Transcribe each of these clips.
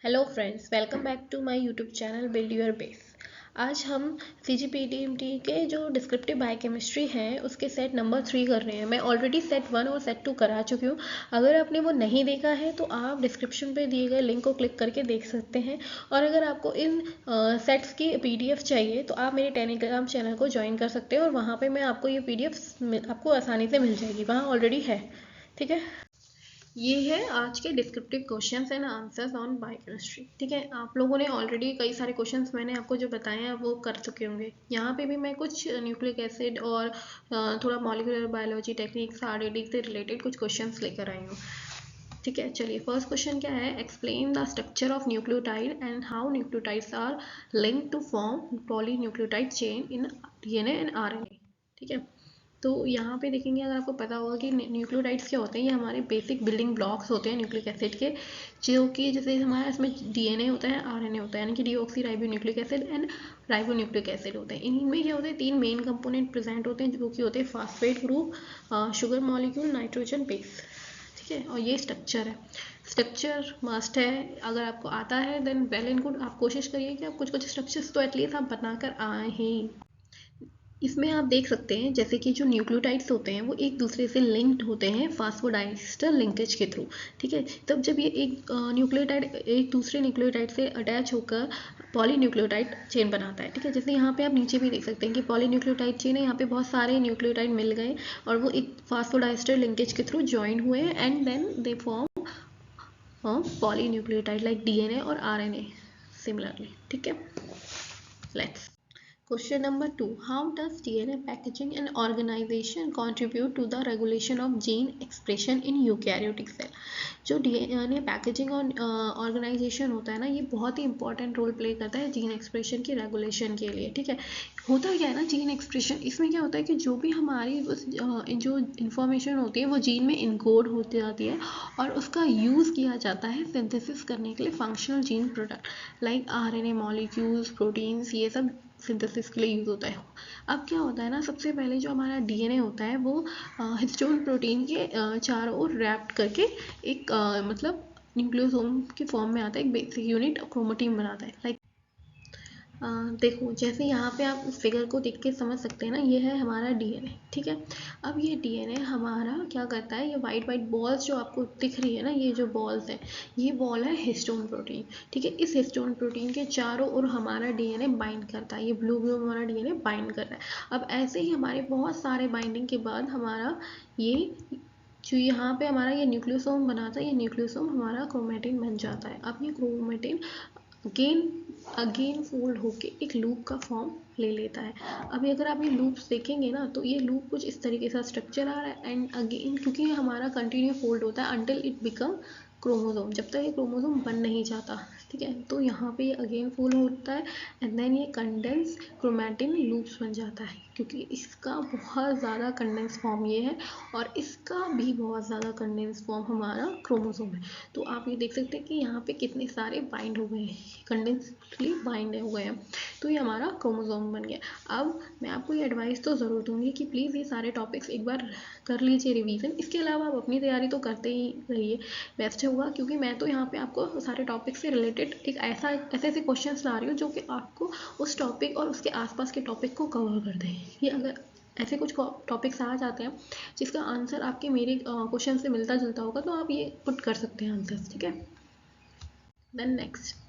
Hello friends, welcome back to my YouTube channel build your base. आज हम CGPDMT के जो डिस्क्रिप्टिव बायोकेमिस्ट्री है उसके सेट नंबर 3 कर रहे हैं। मैं ऑलरेडी सेट 1 और सेट 2 करा चुकी हूँ। अगर आपने वो नहीं देखा है तो आप डिस्क्रिप्शन पे दिए गए लिंक को क्लिक करके देख सकते हैं। और अगर आपको इन सेट्स की PDF चाहिए तो आप मेरे टेलीग्राम चैनल को ज्वाइन कर सकते हैं और वहाँ पर मैं आपको ये PDF आपको आसानी से मिल जाएगी, वहाँ ऑलरेडी है। ठीक है, ये है आज के descriptive questions and answers on biochemistry. ठीक है, आप लोगों ने ऑलरेडी कई सारे क्वेश्चंस मैंने आपको जो बताए हैं वो कर चुके होंगे। यहाँ पे भी मैं कुछ न्यूक्लिक एसिड और थोड़ा मॉलिक्यूलर बायोलॉजी टेक्निक्स RDD से रिलेटेड कुछ क्वेश्चंस लेकर आई हूँ। ठीक है, चलिए फर्स्ट क्वेश्चन क्या है, explain the structure of nucleotide and how nucleotides are linked to form polynucleotide chain in DNA and RNA। ठीक है, तो यहाँ पे देखेंगे, अगर आपको पता होगा कि न्यूक्लियोटाइड्स क्या होते हैं, ये हमारे बेसिक बिल्डिंग ब्लॉक्स होते हैं न्यूक्लिक एसिड के, जो कि जैसे हमारा इसमें DNA होता है, RNA होता है, यानी कि deoxy ribo nucleic acid and ribo nucleic acid होते हैं। इनमें क्या होते हैं, 3 मेन कंपोनेंट प्रेजेंट होते हैं जो कि होते हैं phosphate group, sugar molecule, nitrogen base. ठीक है, और ये स्ट्रक्चर है। स्ट्रक्चर मस्ट है, अगर आपको आता है देन वेल एंड गुड। आप कोशिश करिए कि आप कुछ कुछ स्ट्रक्चर्स तो एटलीस्ट आप बनाकर आए ही। इसमें आप देख सकते हैं जैसे कि जो न्यूक्लियोटाइड्स होते हैं वो एक दूसरे से लिंक्ड होते हैं फास्फोडाइस्टर लिंकेज के थ्रू। ठीक है, तब जब ये एक न्यूक्लियोटाइड एक दूसरे न्यूक्लियोटाइड से अटैच होकर पॉलीन्यूक्लियोटाइड चेन बनाता है। ठीक है, जैसे यहाँ पे आप नीचे भी देख सकते हैं कि पॉलीन्यूक्लियोटाइड चेन है, यहाँ पे बहुत सारे न्यूक्लियोटाइड मिल गए और वो एक फास्फोडाइस्टर लिंकेज के थ्रू ज्वाइन हुए हैं and then they form polynucleotide like DNA और RNA सिमिलरली। ठीक है, let's Question number 2. How does DNA packaging and organization contribute to the regulation of gene expression in eukaryotic cell? जो DNA packaging और organisation होता है ना, ये बहुत ही इंपॉर्टेंट रोल प्ले करता है जीन एक्सप्रेशन की रेगुलेशन के लिए। ठीक है, होता क्या है ना, जीन एक्सप्रेशन, इसमें क्या होता है कि जो भी हमारी जो इन्फॉर्मेशन होती है वो जीन में इनकोड होती जाती है और उसका यूज़ किया जाता है सिंथेसिस करने के लिए functional gene product like RNA molecules, proteins, ये सब सिंथेसिस के लिए यूज़ होता है। अब क्या होता है ना, सबसे पहले जो हमारा DNA होता है वो हिस्टोन प्रोटीन के चारों ओर रैप्ड करके एक मतलब न्यूक्लियोसोम के फॉर्म में आता है, एक बेसिक यूनिट क्रोमेटिन बनाता है। लाइक देखो, जैसे यहाँ पे आप इस फिगर को देख के समझ सकते हैं ना, ये है हमारा DNA। ठीक है, अब ये DNA हमारा क्या करता है, ये वाइट वाइट बॉल्स जो आपको दिख रही है ना, ये जो बॉल्स है, ये बॉल है हिस्टोन प्रोटीन। ठीक है, इस हिस्टोन प्रोटीन के चारों ओर हमारा DNA बाइंड करता है, ये ब्लू ब्लू हमारा DNA बाइंड कर रहा है। अब ऐसे ही हमारे बहुत सारे बाइंडिंग के बाद हमारा ये जो यहाँ पे हमारा ये न्यूक्लियोसोम बनाता है, ये न्यूक्लियोसोम हमारा क्रोमेटिन बन जाता है। अब ये क्रोमेटिन अगेन फोल्ड होके एक लूप का फॉर्म ले लेता है। अभी अगर आप ये लूप्स देखेंगे ना, तो ये लूप कुछ इस तरीके से स्ट्रक्चर आ रहा है एंड अगेन, क्योंकि ये हमारा कंटिन्यू फोल्ड होता है अंटिल इट बिकम क्रोमोसोम, जब तक ये क्रोमोसोम बन नहीं जाता। ठीक है, तो यहाँ पे ये अगेन फोल्ड होता है एंड देन ये कंडेंस क्रोमेटिन लूप्स बन जाता है, क्योंकि इसका बहुत ज़्यादा कंडेंस फॉर्म ये है और इसका भी बहुत ज़्यादा कंडेंस फॉर्म हमारा क्रोमोसोम है। तो आप ये देख सकते हैं कि यहाँ पे कितने सारे बाइंड हो गए हैं, कंडेंसली बाइंड हो गए हैं, तो ये हमारा क्रोमोसोम बन गया। अब मैं आपको ये एडवाइस तो ज़रूर दूंगी कि प्लीज़ ये सारे टॉपिक्स एक बार कर लीजिए रिवीजन। इसके अलावा आप अपनी तैयारी तो करते ही रहिए, बेस्ट होगा, क्योंकि मैं तो यहाँ पे आपको सारे टॉपिक से रिलेटेड एक ऐसे ऐसे क्वेश्चन ला रही हूँ जो कि आपको उस टॉपिक और उसके आसपास के टॉपिक को कवर कर दें। ये अगर ऐसे कुछ टॉपिक्स आ जाते हैं जिसका आंसर आपके मेरे क्वेश्चन से मिलता जुलता होगा, तो आप ये पुट कर सकते हैं आंसर्स। ठीक है, then next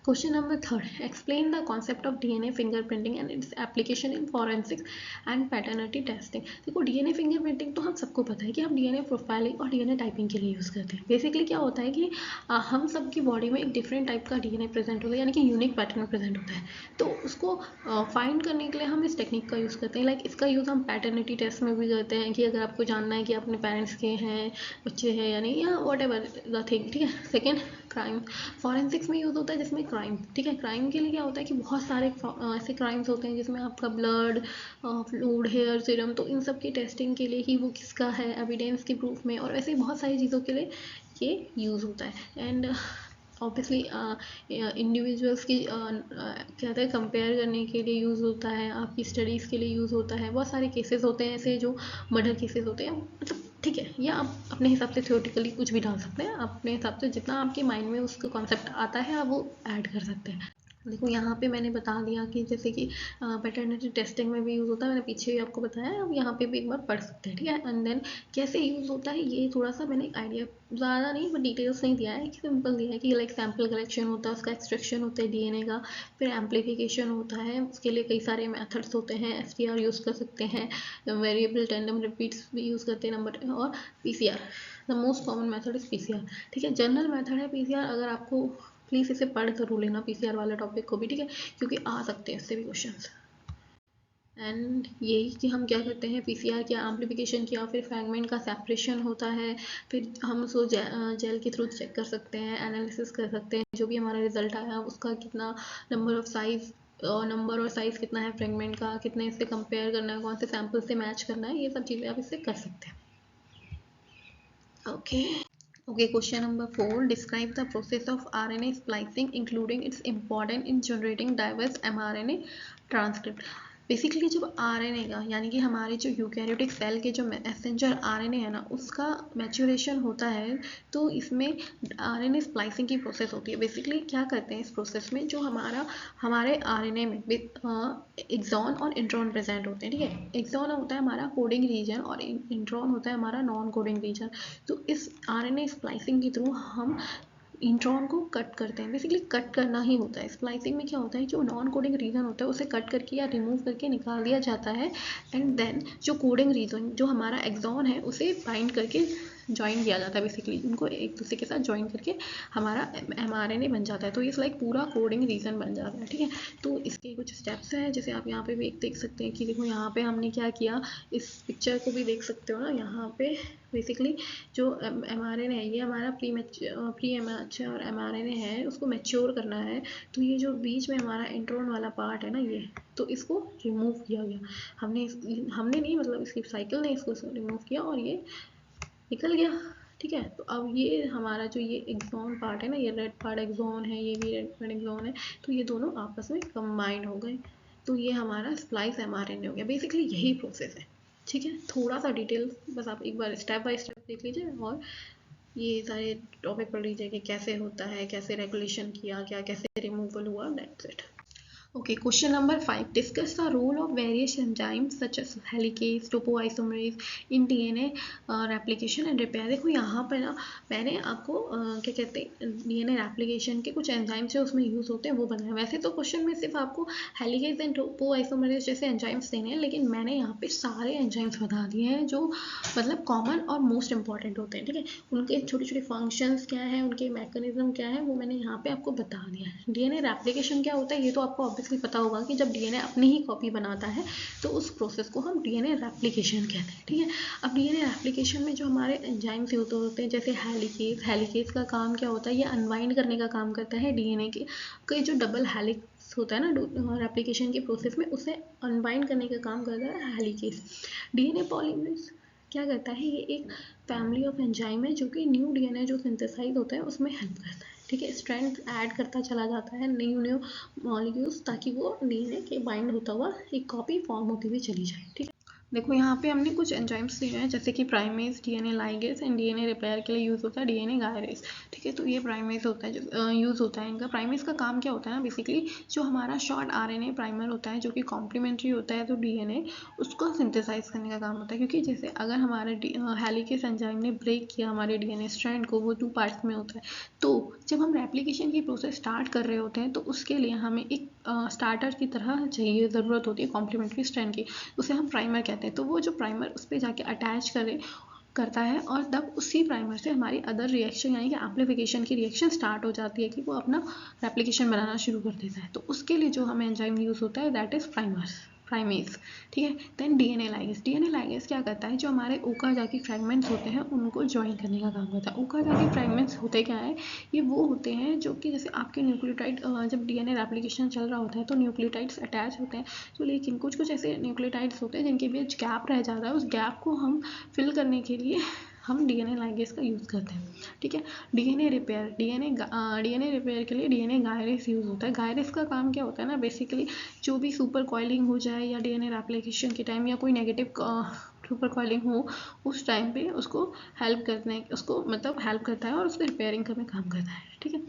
question number 3. Explain the concept of DNA fingerprinting and its application in forensics and paternity testing. देखो, DNA फिंगरप्रिंटिंग तो हम सबको पता है कि हम DNA प्रोफाइलिंग और DNA टाइपिंग के लिए यूज़ करते हैं। बेसिकली क्या होता है कि हम सबकी बॉडी में एक डिफरेंट टाइप का DNA प्रेजेंट होता है, यानी कि यूनिक पैटर्न प्रेजेंट होता है। तो उसको फाइंड करने के लिए हम इस टेक्निक का यूज़ करते हैं। लाइक इसका यूज़ हम पैटर्निटी टेस्ट में भी करते हैं कि अगर आपको जानना है कि अपने पेरेंट्स के हैं, बच्चे हैं या नहीं, या वॉट एवर द थिंग। ठीक है, सेकेंड क्राइम, फॉरेंसिक्स में यूज़ होता है जिसमें क्राइम। ठीक है, क्राइम के लिए क्या होता है कि बहुत सारे ऐसे क्राइम्स होते हैं जिसमें आपका ब्लड, फ्लूइड, हेयर सीरम, तो इन सब की टेस्टिंग के लिए ही वो किसका है, एविडेंस के प्रूफ में, और ऐसे बहुत सारी चीज़ों के लिए ये यूज़ होता है। एंड ऑब्वियसली इंडिविजुअल्स की क्या कहते हैं कंपेयर करने के लिए यूज़ होता है, आपकी स्टडीज़ के लिए यूज़ होता है। बहुत सारे केसेस होते हैं ऐसे जो मर्डर केसेस होते हैं, मतलब ठीक है, या आप अपने हिसाब से थ्योरेटिकली कुछ भी डाल सकते हैं, अपने हिसाब से जितना आपके माइंड में उसका कॉन्सेप्ट आता है आप वो ऐड कर सकते हैं। देखो यहाँ पे मैंने बता दिया कि जैसे कि पैटर्निटी टेस्टिंग में भी यूज़ होता है, मैंने पीछे भी आपको बताया, अब यहाँ पे भी एक बार पढ़ सकते हैं, ठीक है। एंड देन कैसे यूज़ होता है ये थोड़ा सा मैंने आइडिया ज़्यादा नहीं बट डिटेल्स नहीं दिया है, कि सिंपल दिया है कि लाइक सैम्पल कलेक्शन होता है, उसका एक्सट्रैक्शन होता है डीएनए का, फिर एम्प्लीफिकेशन होता है, उसके लिए कई सारे मेथड्स होते हैं, एसटीआर यूज़ कर सकते हैं, वेरिएबल टैंडम रिपीट्स भी यूज़ करते हैं नंबर, और PCR, the most common method is PCR, ठीक है। जनरल मेथड है पीसीआर, अगर आपको प्लीज़ इसे पढ़ जरूर लेना पीसीआर वाले टॉपिक को भी, ठीक है, क्योंकि आ सकते हैं इससे भी क्वेश्चंस। एंड यही कि हम क्या करते हैं, पीसीआर किया, एम्प्लीफिकेशन किया, फिर फ्रैगमेंट का सेपरेशन होता है, फिर हम उसको जेल के थ्रू चेक कर सकते हैं, एनालिसिस कर सकते हैं, जो भी हमारा रिजल्ट आया उसका कितना नंबर ऑफ साइज और नंबर और साइज कितना है फ्रैगमेंट का, कितने इससे कंपेयर करना है, कौन से सैंपल से मैच करना है, ये सब चीज़ें आप इससे कर सकते हैं। Okay, question number 4. Describe the process of RNA splicing, including its importance in generating diverse mRNA transcript. Basically जब आरएनए का यानी कि हमारे जो यूकैरियोटिक सेल के जो मैसेंजर आरएनए है ना, उसका मैच्योरेशन होता है, तो इसमें आरएनए स्प्लाइसिंग की प्रोसेस होती है। बेसिकली क्या करते हैं इस प्रोसेस में, जो हमारे आरएनए में एक्सॉन और इंट्रॉन प्रेजेंट होते हैं, ठीक है। एक्सॉन होता है हमारा कोडिंग रीजन और इंट्रॉन होता है हमारा नॉन कोडिंग रीजन। तो इस आरएनए स्प्लाइसिंग के थ्रू हम इंट्रॉन को कट करते हैं। बेसिकली कट करना ही होता है। स्प्लाइसिंग में क्या होता है, जो नॉन कोडिंग रीजन होता है उसे कट करके या रिमूव करके निकाल दिया जाता है, एंड देन जो कोडिंग रीजन जो हमारा एक्सॉन है उसे बाइंड करके ज्वाइन किया जाता है। बेसिकली उनको एक दूसरे के साथ ज्वाइन करके हमारा एमआरएनए बन जाता है, तो ये लाइक पूरा कोडिंग रीजन बन जाता है, ठीक है। तो इसके कुछ स्टेप्स हैं, जैसे आप यहाँ पे भी एक देख सकते हैं कि देखो यहाँ पे हमने क्या किया, इस पिक्चर को भी देख सकते हो ना, यहाँ पे बेसिकली जो एमआरएनए है ये हमारा प्री एमएचआर एमआरएनए है, उसको मैच्योर करना है। तो ये जो बीच में हमारा इंट्रोन वाला पार्ट है ना, ये तो इसको रिमूव किया गया, हमने नहीं मतलब इसकी साइकिल ने इसको रिमूव किया और ये निकल गया, ठीक है। तो अब ये हमारा जो ये एक्सॉन पार्ट है ना, ये रेड पार्ट एक्सॉन है, ये भी रेड पार्ट एक्सॉन है, तो ये दोनों आपस में कंबाइन हो गए, तो ये हमारा स्प्लाइस एमआरएनए हो गया। बेसिकली यही प्रोसेस है, ठीक है। थोड़ा सा डिटेल बस आप एक बार स्टेप बाय स्टेप देख लीजिए और ये सारे टॉपिक पढ़ लीजिए कि कैसे होता है, कैसे रेगुलेशन किया गया, कैसे रिमूवल हुआ, that's it. Okay, question number 5. Discuss the role of various enzymes such as helicase, topoisomerase in DNA replication and repair. देखो यहाँ पर ना मैंने आपको क्या कहते हैं DNA replication के कुछ एंजाइम्स जो उसमें यूज़ होते हैं वो बनाए। वैसे तो क्वेश्चन में सिर्फ आपको हेलिकेज एंड टोपोआइसोमरेज जैसे एंजाइम्स देने हैं, लेकिन मैंने यहाँ पे सारे एंजाइम्स बता दिए हैं जो मतलब कॉमन और मोस्ट इंपॉर्टेंट होते हैं, ठीक है। उनके छोटे छोटे फंक्शंस क्या है, उनके मैकेनिज्म क्या है, वो मैंने यहाँ पे आपको बता दिया है। डीएनए रेप्लिकेशन क्या होता है ये तो आपको ऑब्वियसली पता होगा कि जब डीएनए अपनी ही कॉपी बनाता है तो उस प्रोसेस को हम डीएनए रेप्लिकेशन कहते हैं, ठीक है। अब डीएनए रेप्लिकेशन में जो हमारे एंजाइम्स होते हैं जैसे हेलिकेज का काम क्या होता है, ये अनवाइंड करने का काम करता है डीएनए के जो डबल हेलिक्स होता है ना रेप्लिकेशन के प्रोसेस में, उसे अनबाइंड करने का काम करता है हेलिकेज। डीएनए पॉलीमरेज क्या करता है, ये एक फैमिली ऑफ एंजाइम है जो कि न्यू डीएनए जो सिंथेसाइज होता है उसमें हेल्प करता है, ठीक है। स्ट्रेंथ ऐड करता चला जाता है न्यू मॉलिक्यूल्स, ताकि वो डीएनए के बाइंड होता हुआ एक कॉपी फॉर्म होती हुई चली जाए, ठीक है। देखो यहाँ पे हमने कुछ एंजाइम्स दिए हैं जैसे कि primase, DNA ligase and DNA repair के लिए यूज़ होता है डीएनए गायरेज, ठीक है। तो ये प्राइमेज होता है जो यूज़ होता है इनका। प्राइमेज का काम क्या होता है ना, बेसिकली जो हमारा शॉर्ट आरएनए प्राइमर होता है जो कि कॉम्प्लीमेंट्री होता है तो डीएनए उसको सिंथेसाइज करने का काम होता है, क्योंकि जैसे अगर हमारे हेलिकेज एंजाइम ने ब्रेक किया हमारे डीएनए स्ट्रैंड को, वो 2 पार्ट्स में होता है, तो जब हम रेप्लिकेशन की प्रोसेस स्टार्ट कर रहे होते हैं तो उसके लिए हमें एक स्टार्टर की तरह चाहिए, ज़रूरत होती है कॉम्प्लीमेंट्री स्ट्रैंड की, उसे हम प्राइमर कहते हैं। तो वो जो प्राइमर उस पर जाके अटैच करता है और तब उसी प्राइमर से हमारी अदर रिएक्शन यानी कि एम्प्लीफिकेशन की रिएक्शन स्टार्ट हो जाती है कि वो अपना रेप्लिकेशन बनाना शुरू कर देता है। तो उसके लिए जो हमें एंजाइम यूज़ होता है दैट इज़ प्राइमेज, ठीक है। देन डीएनए लाइगेज क्या करता है, जो हमारे ओकाजाकी फ्रैगमेंट्स होते हैं उनको ज्वाइन करने का काम करता है। ओकाजाकी फ्रैगमेंट्स होते क्या है, ये वो होते हैं जो कि जैसे आपके न्यूक्लियोटाइड जब डीएनए रेप्लिकेशन चल रहा होता है तो न्यूक्लियोटाइड्स अटैच होते हैं, तो लेकिन कुछ ऐसे न्यूक्लियोटाइड्स होते हैं जिनके बीच गैप रह जाता है, उस गैप को हम फिल करने के लिए हम डीएनए लाइगेज का यूज़ करते हैं, ठीक है। डीएनए रिपेयर के लिए डीएनए गायरेज यूज़ होता है। गायरेज का काम क्या होता है ना, बेसिकली जो भी सुपर कॉइलिंग हो जाए या डीएनए रेप्लिकेशन के टाइम या कोई नेगेटिव सुपर कॉइलिंग हो उस टाइम पे उसको हेल्प करने उसको मतलब हेल्प करता है और उसको रिपेयरिंग करने काम करता है, ठीक है।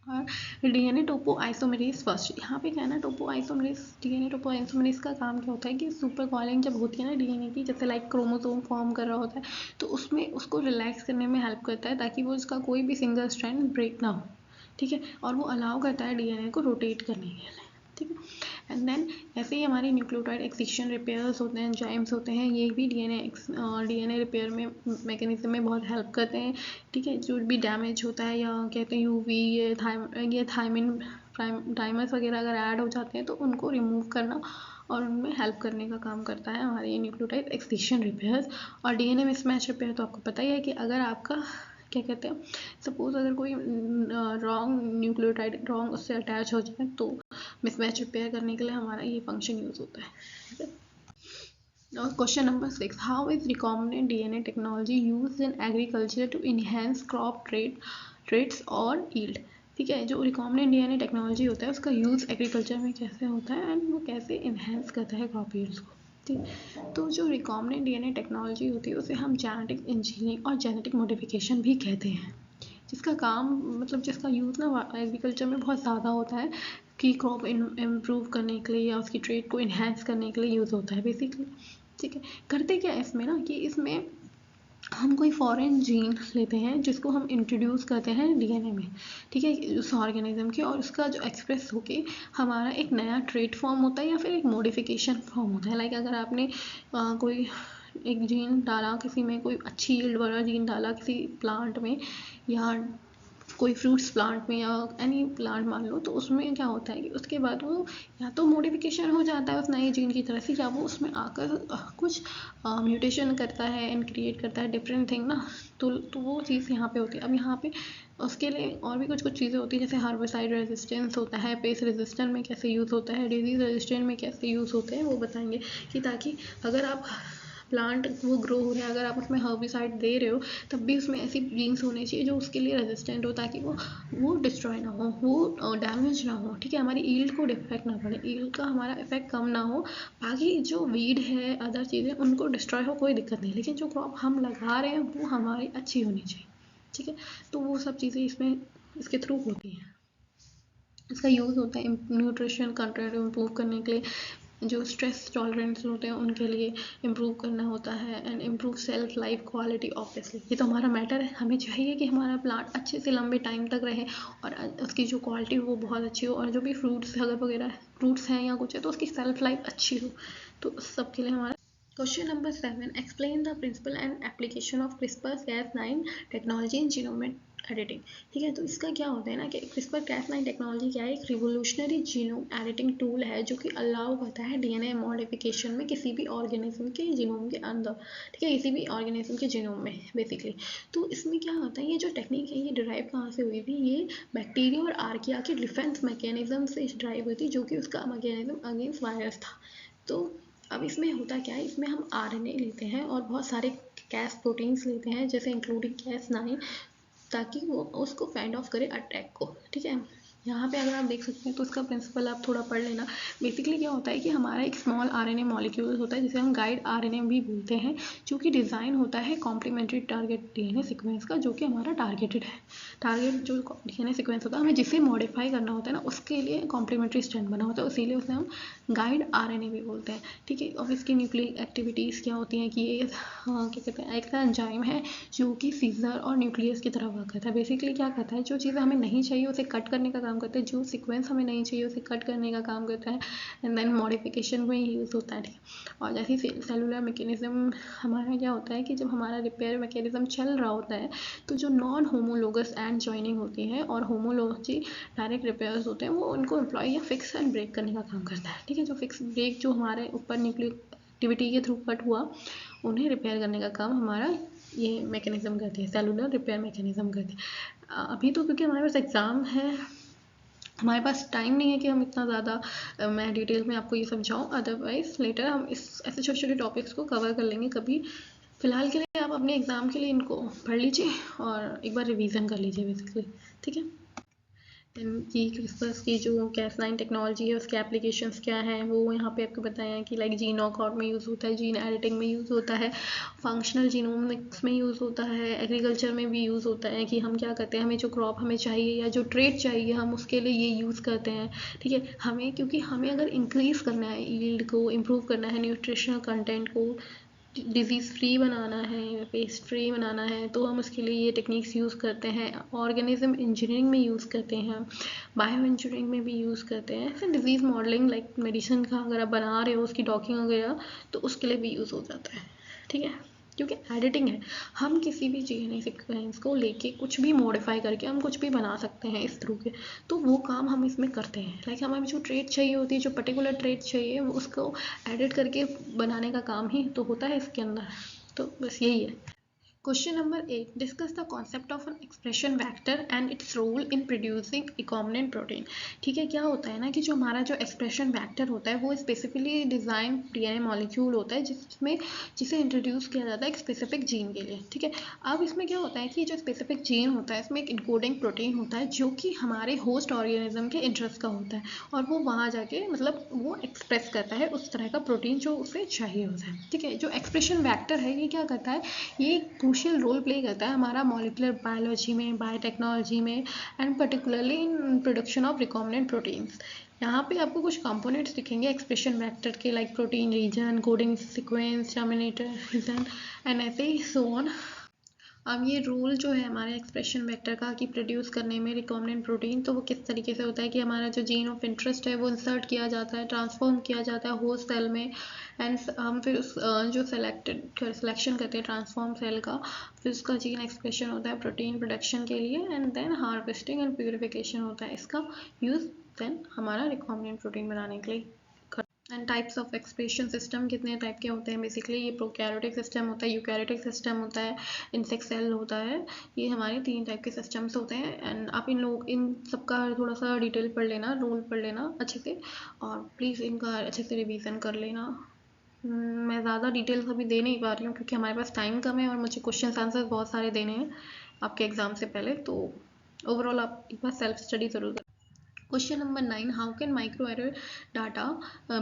और डीएनए टोपो आइसोमेरेज फर्स्ट, यहाँ पे क्या है ना, टोपो आइसोमेरेज डीएनए टोपो आइसोमेरेज का काम क्या होता है कि सुपर कॉइलिंग जब होती है ना डीएनए की, जैसे लाइक क्रोमोसोम फॉर्म कर रहा होता है, तो उसमें उसको रिलैक्स करने में हेल्प करता है ताकि वो उसका कोई भी सिंगल स्ट्रैंड ब्रेक ना हो, ठीक है। और वो अलाउ करता है डीएनए को रोटेट करने के लिए, ठीक है। एंड देन ऐसे ही हमारे न्यूक्लियोटाइड एक्सिशन रिपेयर्स होते हैं, एंजाइम्स होते हैं, ये भी डीएनए रिपेयर में मैकेनिज्म में बहुत हेल्प करते हैं, ठीक है। जो भी डैमेज होता है या कहते हैं यूवी ये थायमिन डाइमर्स वगैरह अगर ऐड हो जाते हैं तो उनको रिमूव करना और उनमें हेल्प करने का काम करता है हमारे ये न्यूक्लियोटाइड एक्सिशन रिपेयर्स। और डीएनए मिसमैच रिपेयर तो आपको पता ही है कि अगर आपका क्या कहते हैं, सपोज अगर कोई रॉन्ग न्यूक्लियोटाइड रॉन्ग उससे अटैच हो जाए तो मिसमैच रिपेयर करने के लिए हमारा ये फंक्शन यूज होता है, ठीक है। और question number 6, how is recombinant DNA technology used in agriculture to enhance crop traits और यील्ड, ठीक है। जो रिकॉम्बिनेंट डीएनए टेक्नोलॉजी होता है उसका यूज़ एग्रीकल्चर में कैसे होता है एंड वो कैसे इनहेंस करता है क्रॉप यील्ड्स को, ठीक। तो जो रिकॉम्बिनेंट डीएनए टेक्नोलॉजी होती है उसे हम जेनेटिक इंजीनियरिंग और जेनेटिक मॉडिफिकेशन भी कहते हैं, जिसका काम मतलब जिसका यूज़ ना एग्रीकल्चर में बहुत ज़्यादा होता है कि क्रॉप इम्प्रूव करने के लिए या उसकी ट्रेड को इन्हेंस करने के लिए यूज़ होता है बेसिकली, ठीक है। करते क्या है इसमें ना कि इसमें हम कोई फॉरेन जीन लेते हैं जिसको हम इंट्रोड्यूस करते हैं डीएनए में, ठीक है, उस ऑर्गेनिज्म के, और उसका जो एक्सप्रेस होके हमारा एक नया ट्रेट फॉर्म होता है या फिर एक मॉडिफिकेशन फॉर्म होता है। लाइक अगर आपने कोई एक जीन डाला किसी में, कोई अच्छी यील्ड वाला जीन डाला किसी प्लांट में या कोई फ्रूट्स प्लांट में या एनी प्लांट मान लो, तो उसमें क्या होता है कि उसके बाद वो या तो मॉडिफिकेशन हो जाता है उस नए जीन की तरह से, या वो उसमें आकर कुछ म्यूटेशन करता है एंड क्रिएट करता है डिफरेंट थिंग ना, तो वो चीज़ यहाँ पे होती है। अब यहाँ पे उसके लिए और भी कुछ कुछ चीज़ें होती है, जैसे हार्बिसाइड रेजिस्टेंस होता है, पेस्ट रेजिस्टेंट में कैसे यूज़ होता है, डिजीज रेजिस्टेंट में कैसे यूज़ होते हैं, वो बताएंगे कि ताकि अगर आप प्लांट वो ग्रो हो रहा है अगर आप उसमें हर्बिसाइड दे रहे हो तब भी उसमें ऐसी जीन्स होने चाहिए जो उसके लिए रेजिस्टेंट हो ताकि वो डिस्ट्रॉय ना हो, वो डैमेज ना हो, ठीक है, हमारी ईल्ड को डिफेक्ट ना पड़े, ईल्ड का हमारा इफेक्ट कम ना हो, बाकी जो वीड है अदर चीज़ें उनको डिस्ट्रॉय हो कोई दिक्कत नहीं, लेकिन जो क्रॉप हम लगा रहे हैं वो हमारी अच्छी होनी चाहिए, ठीक है। तो वो सब चीज़ें इसमें इसके थ्रू होती हैं। इसका यूज़ होता है न्यूट्रिशन कंटेंट इम्प्रूव करने के लिए, जो स्ट्रेस टॉलरेंस होते हैं उनके लिए इम्प्रूव करना होता है, and improve self life quality. Obviously ये तो हमारा मैटर है, हमें चाहिए कि हमारा प्लांट अच्छे से लंबे टाइम तक रहे और उसकी जो क्वालिटी हो वो बहुत अच्छी हो, और जो भी फ्रूट्स अगर वगैरह फ्रूट्स हैं या कुछ है तो उसकी सेल्फ लाइफ अच्छी हो, तो उस सब के लिए हमारा। Question number 7, explain the principle and application of CRISPR-Cas9 technology in genome editing, ठीक है। तो इसका क्या होता है ना कि CRISPR-Cas9 टेक्नोलॉजी क्या है, एक रिवोल्यूशनरी जीनोम एडिटिंग टूल है जो कि अलाउ करता है डीएनए मॉडिफिकेशन में किसी भी ऑर्गेनिज्म के जीनोम के अंदर, ठीक है, किसी भी ऑर्गेनिज्म के जीनोम में बेसिकली। तो इसमें क्या होता है, ये जो टेक्निक है ये डिराइव कहाँ से हुई थी, ये बैक्टीरिया और आर्किया के डिफेंस मैकेनिज्म से डिराइव हुई थी, जो कि उसका मैकेनिज्म अगेंस्ट वायरस था। तो अब इसमें होता क्या है, इसमें हम आरएनए लेते हैं और बहुत सारे कैस प्रोटीन्स लेते हैं जैसे इंक्लूडिंग Cas9, ताकि वो उसको फेंड ऑफ करे अटैक को, ठीक है। यहाँ पे अगर आप देख सकते हैं तो इसका प्रिंसिपल आप थोड़ा पढ़ लेना। बेसिकली क्या होता है कि हमारा एक स्मॉल आरएनए मॉलिक्यूल होता है जिसे हम गाइड आरएनए भी बोलते हैं, जो कि डिज़ाइन होता है कॉम्प्लीमेंट्री टारगेट डीएनए सीक्वेंस का, जो कि हमारा टारगेटेड है। टारगेट जो डीएनए सीक्वेंस होता है हमें जिसे मॉडिफाई करना होता है ना उसके लिए कॉम्प्लीमेंट्री स्ट्रैंड बना होता है, इसीलिए उसे हम गाइड आरएनए भी बोलते हैं, ठीक है। अब इसकी न्यूक्लिक एक्टिविटीज़ क्या होती हैं कि ये क्या कहते हैं, एक एंजाइम है जो कि सीजर और न्यूक्लियस की तरह वर्क करता है। बेसिकली क्या करता है, जो चीज़ हमें नहीं चाहिए उसे कट करने का काम करता है, जो सीक्वेंस हमें नहीं चाहिए उसे कट करने का काम करता है, एंड देन मॉडिफिकेशन में यूज़ होता है, ठीक है। और जैसे सेलुलर मैकेनिज्म हमारा क्या होता है कि जब हमारा रिपेयर मैकेनिज्म चल रहा होता है तो जो नॉन होमोलोगस एंड जॉइनिंग होती है और होमोलॉजी डायरेक्ट रिपेयर्स होते हैं वो उनको एम्प्लॉय या फिक्स एंड ब्रेक करने का काम करता है, ठीक है। जो फिक्स ब्रेक जो हमारे ऊपर न्यूक्लिक एक्टिविटी के थ्रू कट हुआ उन्हें रिपेयर करने का काम हमारा ये मैकेनिज्म करती है, सेलुलर रिपेयर मैकेनिज्म करती है। अभी तो क्योंकि हमारे पास एग्ज़ाम है, हमारे पास टाइम नहीं है कि हम इतना ज़्यादा मैं डिटेल में आपको ये समझाऊँ, अदरवाइज लेटर हम इस ऐसे छोटे छोटे टॉपिक्स को कवर कर लेंगे कभी। फ़िलहाल के लिए आप अपने एग्ज़ाम के लिए इनको पढ़ लीजिए और एक बार रिवीजन कर लीजिए बेसिकली, ठीक है। कि क्रिस्पर्स की जो Cas9 टेक्नोलॉजी है उसके एप्लीकेशंस क्या हैं, वो यहाँ पे आपको बताया है कि लाइक जीन नॉकआउट में यूज़ होता है, जीन एडिटिंग में यूज़ होता है, फंक्शनल जीनोमिक्स में यूज़ होता है, एग्रीकल्चर में भी यूज़ होता है कि हम क्या करते हैं, हमें जो क्रॉप हमें चाहिए या जो ट्रेड चाहिए हम उसके लिए ये यूज़ करते हैं। ठीक है, हमें क्योंकि हमें अगर इंक्रीज़ करना है यील्ड को, इम्प्रूव करना है न्यूट्रिशनल कंटेंट को, डिज़ीज़ फ्री बनाना है, पेस्ट फ्री बनाना है, तो हम उसके लिए ये टेक्निक्स यूज़ करते हैं। ऑर्गेनिज्म इंजीनियरिंग में यूज़ करते हैं, बायो इंजीनियरिंग में भी यूज़ करते हैं, फिर डिज़ीज़ मॉडलिंग लाइक मेडिसिन का अगर आप बना रहे हो उसकी डॉकिंग वगैरह तो उसके लिए भी यूज़ हो जाता है। ठीक है, क्योंकि एडिटिंग है, हम किसी भी DNA सीक्वेंस को लेके कुछ भी मॉडिफाई करके हम कुछ भी बना सकते हैं इस थ्रू के, तो वो काम हम इसमें करते हैं। लाइक हमें जो ट्रेड चाहिए होती है, जो पर्टिकुलर ट्रेड चाहिए वो उसको एडिट करके बनाने का काम ही तो होता है इसके अंदर। तो बस यही है। Question number 8. Discuss the concept of an expression vector and its role in producing recombinant protein. ठीक है, क्या होता है ना कि जो हमारा जो एक्सप्रेशन वैक्टर होता है वो स्पेसिफिकली डिज़ाइन DNA मॉलिक्यूल होता है जिसमें जिसे इंट्रोड्यूस किया जाता है एक स्पेसिफिक जीन के लिए। ठीक है, अब इसमें क्या होता है कि जो स्पेसिफिक जीन होता है इसमें एक इनकोडिंग प्रोटीन होता है जो कि हमारे होस्ट ऑर्गेनिज्म के इंटरेस्ट का होता है, और वो वहाँ जाके मतलब वो एक्सप्रेस करता है उस तरह का प्रोटीन जो उसे चाहिए होता है। ठीक है, जो एक्सप्रेशन वैक्टर है ये क्या करता है, ये क्रूशियल रोल प्ले करता है हमारा मॉलिकुलर बायोलॉजी में, बायोटेक्नोलॉजी में, and particularly in production of recombinant proteins. यहाँ पे आपको कुछ कंपोनेंट्स दिखेंगे एक्सप्रेशन वेक्टर के, like protein region, coding sequence, terminator region, and ऐसे ही सो ऑन। अब ये रूल जो है हमारे एक्सप्रेशन वेक्टर का कि प्रोड्यूस करने में रिकॉम्बिनेंट प्रोटीन, तो वो किस तरीके से होता है कि हमारा जो जीन ऑफ इंटरेस्ट है वो इंसर्ट किया जाता है, ट्रांसफॉर्म किया जाता है होस्ट सेल में, एंड हम फिर उस जो सिलेक्शन करते हैं ट्रांसफॉर्म सेल का, फिर उसका जीन एक्सप्रेशन होता है प्रोटीन प्रोडक्शन के लिए, and then harvesting and purification होता है इसका यूज़ देन हमारा रिकॉम्बिनेंट प्रोटीन बनाने के लिए। And types of expression system कितने टाइप के होते हैं, बेसिकली ये प्रोकैरियोटिक सिस्टम होता है, यूकैरियोटिक सिस्टम होता है, इंसेक्ट सेल होता है, ये हमारे 3 टाइप के सिस्टम्स होते हैं। एंड आप इन सबका थोड़ा सा डिटेल पढ़ लेना, रूल पढ़ लेना अच्छे से, और प्लीज़ इनका अच्छे से रिवीजन कर लेना। मैं ज़्यादा डिटेल्स अभी दे नहीं पा रही हूँ क्योंकि हमारे पास टाइम कम है और मुझे क्वेश्चन आंसर बहुत सारे देने हैं आपके एग्ज़ाम से पहले, तो ओवरऑल आप एक बार सेल्फ स्टडी ज़रूर करें। Question number 9. How can microarray data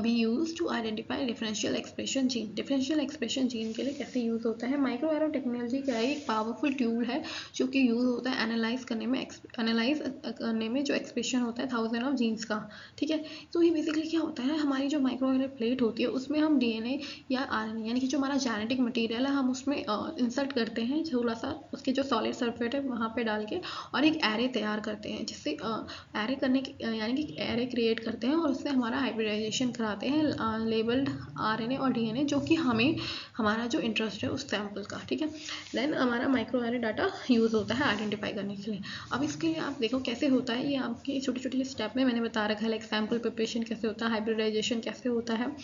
be used to identify differential expression gene? Differential expression gene के लिए कैसे यूज़ होता है? माइक्रोएरो टेक्नोलॉजी क्या है, एक पावरफुल टूल है जो कि यूज़ होता है एनालाइज करने में जो एक्सप्रेशन होता है 1000 ऑफ जीन्स का। ठीक है, तो ये बेसिकली क्या होता है, हमारी जो माइक्रोएरो प्लेट होती है उसमें हम DNA या RNA यानी कि जो हमारा जेनेटिक मटीरियल है हम उसमें इंसर्ट करते हैं थोड़ा सा, उसके जो सॉलिड सरफेट है वहाँ पे डाल के, और एक एरे तैयार करते हैं, जिससे एरे करने की यानी कि एरे क्रिएट करते हैं और उससे हमारा हाइब्रिडाइजेशन कराते हैं लेबल्ड RNA और DNA जो कि हमें हमारा जो इंटरेस्ट है उस सैम्पल का। ठीक है, देन हमारा माइक्रो एरे डाटा यूज़ होता है आइडेंटिफाई करने के लिए। अब इसके लिए आप देखो कैसे होता है, ये आपके छोटे छोटे स्टेप में मैंने बता रखा है, लाइक सैम्पल प्रिपरेशन कैसे होता है, हाइब्रिडाइजेशन कैसे होता है,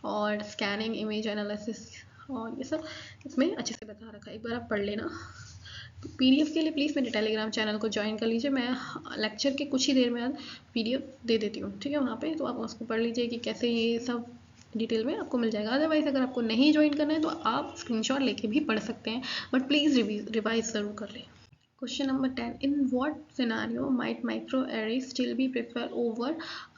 और स्कैनिंग, इमेज एनालिसिस, और ये सब इसमें अच्छे से बता रखा है, एक बार आप पढ़ लेना। PDF के लिए प्लीज़ मेरे टेलीग्राम चैनल को ज्वाइन कर लीजिए, मैं लेक्चर के कुछ ही देर में PDF दे देती हूँ। ठीक है, वहाँ पे तो आप उसको पढ़ लीजिए कि कैसे ये सब डिटेल में आपको मिल जाएगा। अदरवाइज़ अगर आपको नहीं ज्वाइन करना है तो आप स्क्रीनशॉट लेके भी पढ़ सकते हैं, बट प्लीज़ रिवाइज ज़रूर कर लें। Question number 10. In what scenario might microarray still be preferred over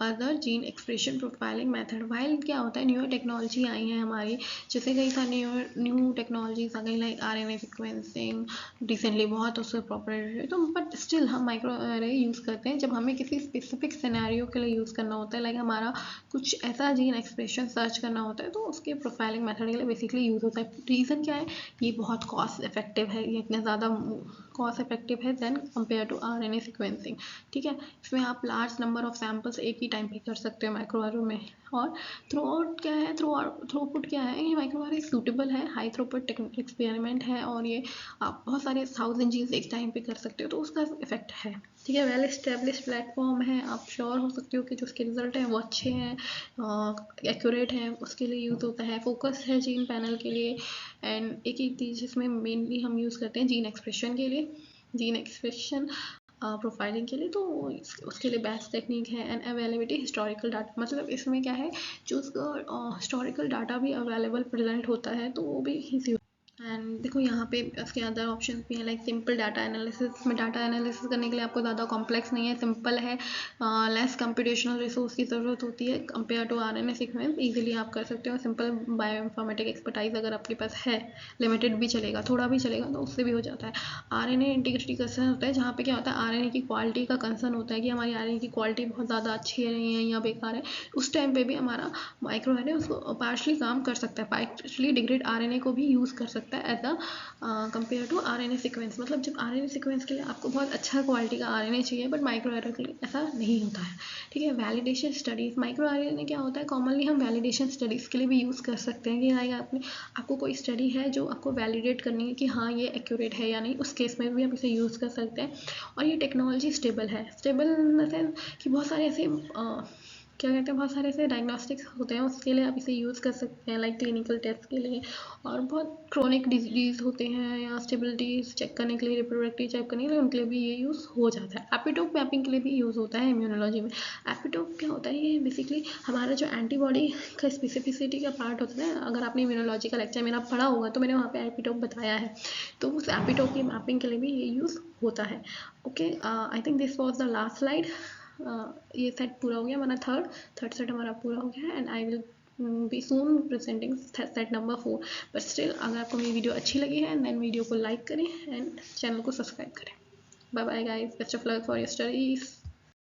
other gene expression profiling method? While क्या होता है, न्यू टेक्नोलॉजी आई है हमारी, जैसे कई सारी न्यू टेक्नोलॉजीज आ गई, लाइक RNA सीक्वेंसिंग रिसेंटली बहुत उससे पॉपुलर है, तो बट स्टिल हम माइक्रो एरे यूज़ करते हैं जब हमें किसी स्पेसिफिक सिनेरियो के लिए यूज़ करना होता है, लाइक हमारा कुछ ऐसा जीन एक्सप्रेशन सर्च करना होता है, तो उसके प्रोफाइलिंग मेथड के लिए बेसिकली यूज़ होता है। रीज़न क्या है, ये बहुत कॉस्ट इफेक्टिव है, ये इतना ज़्यादा कॉस्ट इफेक्टिव है then compare to RNA sequencing. ठीक है, इसमें आप लार्ज नंबर ऑफ सैम्पल्स एक ही टाइम पे कर सकते हो माइक्रोएरो में। और थ्रूआउट क्या है, थ्रूपुट क्या है, ये माइक्रोएरो सूटेबल है, हाई थ्रूपुट एक्सपेरिमेंट है, और ये आप बहुत सारे 1000 जीन्स एक टाइम पे कर सकते हो, तो उसका इफेक्ट है। ठीक है, वेल एस्टेब्लिश प्लेटफॉर्म है, आप श्योर हो सकते हो कि जो उसके रिजल्ट हैं वो अच्छे हैं, एक्यूरेट हैं, उसके लिए यूज़ होता है। फोकस है जीन पैनल के लिए, एंड एक चीज़ जिसमें मेनली हम यूज़ करते हैं जीन एक्सप्रेशन के लिए, जीन एक्सप्रेशन प्रोफाइलिंग के लिए, तो उसके लिए बेस्ट टेक्निक है। एंड अवेलेबिलिटी हिस्टोरिकल डाटा, मतलब इसमें क्या है, जो उसका हिस्टोरिकल डाटा भी अवेलेबल प्रेजेंट होता है तो वो भी ईजी। एंड देखो यहाँ पे इसके अदर ऑप्शन भी हैं, लाइक सिंपल डाटा एनालिसिस में डाटा एनालिसिस करने के लिए आपको ज़्यादा कॉम्प्लेक्स नहीं है, सिंपल है, लेस कंप्यूटेशनल रिसोर्स की ज़रूरत होती है compare to RNA sequence, easily आप कर सकते हो। सिंपल बायोइन्फॉर्मेटिक एक्सपर्टाइज अगर आपके पास है, लिमिटेड भी चलेगा, थोड़ा भी चलेगा, तो उससे भी हो जाता है। RNA इंटीग्रिटी कंसर्न होता है, जहाँ पे क्या होता है RNA की क्वालिटी का कंसर्न होता है कि हमारी RNA की क्वालिटी बहुत ज़्यादा अच्छी है नहीं है या बेकार है। उस टाइम पे भी हमारा माइक्रो RNA उसको पार्शली काम कर सकता है, पार्शली डिग्रेड RNA को भी यूज़ कर सकता है as a compare to RNA sequence. मतलब जब RNA सीक्वेंस के लिए आपको बहुत अच्छा क्वालिटी का RNA चाहिए, बट माइक्रो RNA के लिए ऐसा नहीं होता है। ठीक है, वैलिडेशन स्टडीज़, माइक्रो RNA क्या होता है, कॉमनली हम वैलिडेशन स्टडीज़ के लिए भी यूज़ कर सकते हैं कि लाइक आपको कोई स्टडी है जो आपको वैलिडेट करनी है कि हाँ ये एक्यूरेट है या नहीं, उस केस में भी आप इसे यूज़ कर सकते हैं। और ये टेक्नोलॉजी स्टेबल है, स्टेबल इन द सेंस कि बहुत सारे ऐसे क्या कहते हैं, बहुत सारे ऐसे डायग्नोस्टिक्स होते हैं, उसके लिए आप इसे यूज़ कर सकते हैं, लाइक क्लिनिकल टेस्ट के लिए। और बहुत क्रोनिक डिजीज़ होते हैं या स्टेबिलिटी चेक करने के लिए, रिप्रोडक्टिव चेक करने के लिए, उनके लिए भी ये यूज़ हो जाता है। एपिटोप मैपिंग के लिए भी यूज़ होता है इम्यूनोलॉजी में। एपिटोप क्या होता है, ये बेसिकली हमारा जो एंटीबॉडी का स्पेसिफिसिटी का पार्ट होता है। अगर आपने इम्यूनोलॉजी का लेक्चर मेरा पढ़ा होगा तो मैंने वहाँ पे एपिटोप बताया है, तो उस एपिटोप की मैपिंग के लिए भी ये यूज़ होता है। Okay, I think this was the last slide. ये सेट पूरा हो गया, हमारा थर्ड सेट हमारा पूरा हो गया है, and I will be soon presenting set number 4। But still अगर आपको मेरी वीडियो अच्छी लगी है देन वीडियो को लाइक करें एंड चैनल को सब्सक्राइब करें। Bye bye guys, best of luck for your studies.